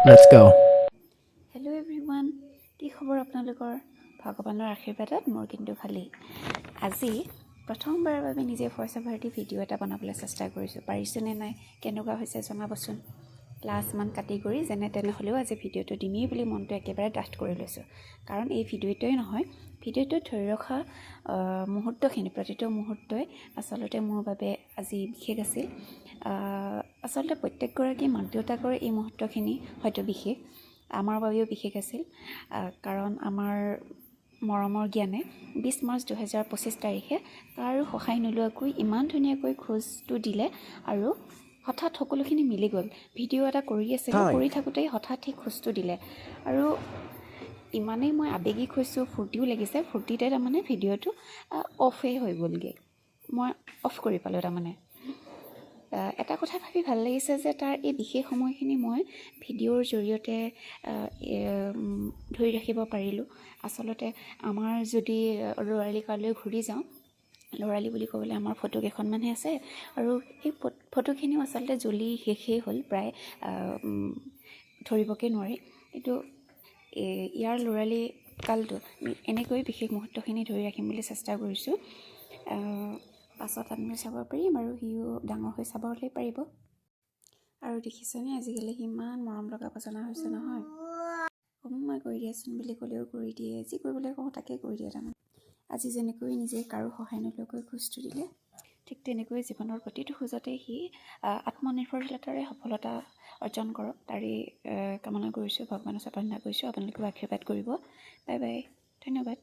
Let's go. Hello' everyone, কি খবৰ আপোনালোকৰ? ভগৱানৰ আশীৰ্বাদত মোৰ কিন্তু ভালেই। আজি প্ৰথমবাৰৰ বাবে নিজে ভইচ অভাৰ দি ভিডিঅ' এটা বনাবলৈ চেষ্টা কৰিছোঁ। পাৰিছোঁনে নাই, কেনেকুৱা হৈছে জনাবচোন। ক্লাছমান কাটি কৰি যেনে তেনে হ'লেও আজি ভিডিঅ'টো দিমেই বুলি মনটো একেবাৰে ডাঠ কৰি লৈছোঁ। কাৰণ এই ভিডিঅ'টোৱে নহয়, ভিডিঅ'টোত ধৰি ৰখা মুহূৰ্তখিনি, প্ৰতিটো মুহূৰ্তই আচলতে মোৰ বাবে আজি বিশেষ আছিল। আচলতে প্ৰত্যেকগৰাকী মাক দেউতাকৰ এই মুহূৰ্তখিনি হয়তো বিশেষ, আমাৰ বাবেও বিশেষ আছিল। কাৰণ আমাৰ মৰমৰ জ্ঞানে 20 মাৰ্চ 2025 তাৰিখে কাৰো সহায় নোলোৱাকৈ ইমান ধুনীয়াকৈ খোজটো দিলে আৰু হঠাৎ সকলোখিনি মিলি গ'ল। ভিডিঅ' এটা কৰি আছিলোঁ, কৰি থাকোঁতেই হঠাৎ সেই খোজটো দিলে আৰু ইমানেই মই আৱেগিক হৈছোঁ, ফূৰ্তিও লাগিছে। ফূৰ্তিতে তাৰমানে ভিডিঅ'টো অফেই হৈ গ'লগৈ, মই অফ কৰি পালোঁ। তাৰমানে এটা কথা ভাবি ভাল লাগিছে যে তাৰ এই বিশেষ সময়খিনি মই ভিডিঅ'ৰ জৰিয়তে ধৰি ৰাখিব পাৰিলোঁ। আচলতে আমাৰ যদি ল'ৰালি কাললৈ ঘূৰি যাওঁ, ল'ৰালি বুলি ক'বলৈ আমাৰ ফটো কেইখনমানহে আছে আৰু সেই ফটোখিনিও আচলতে জ্বলি শেষেই হ'ল, প্ৰায় ধৰিবকৈ নোৱাৰি। কিন্তু ইয়াৰ ল'ৰালি কালটো এনেকৈ বিশেষ মুহূৰ্তখিনি ধৰি ৰাখিম বুলি চেষ্টা কৰিছোঁ। পাছত আমি চাব পাৰিম আৰু সিও ডাঙৰ হৈ চাবলৈ পাৰিব। আৰু দেখিছেনে আজিকালি সিমান মৰম লগাব জনা হৈছে নহয়। মই কৰি দিয়াচোন বুলি ক'লেও কৰি দিয়ে, যি কৰিবলৈ কওঁ তাকে কৰি দিয়ে। তাৰমানে আজি যেনেকৈ নিজে কাৰো সহায় নোলোৱাকৈ খোজটো দিলে, ঠিক তেনেকৈ জীৱনৰ প্ৰতিটো খোজতে সি আত্মনিৰ্ভৰশীলতাৰে সফলতা অৰ্জন কৰক, তাৰেই কামনা কৰিছোঁ। ভগৱানৰ ওচৰত প্ৰাৰ্থনা কৰিছোঁ আপোনালোকেও আশীৰ্বাদ কৰিব। বাই বাই, ধন্যবাদ।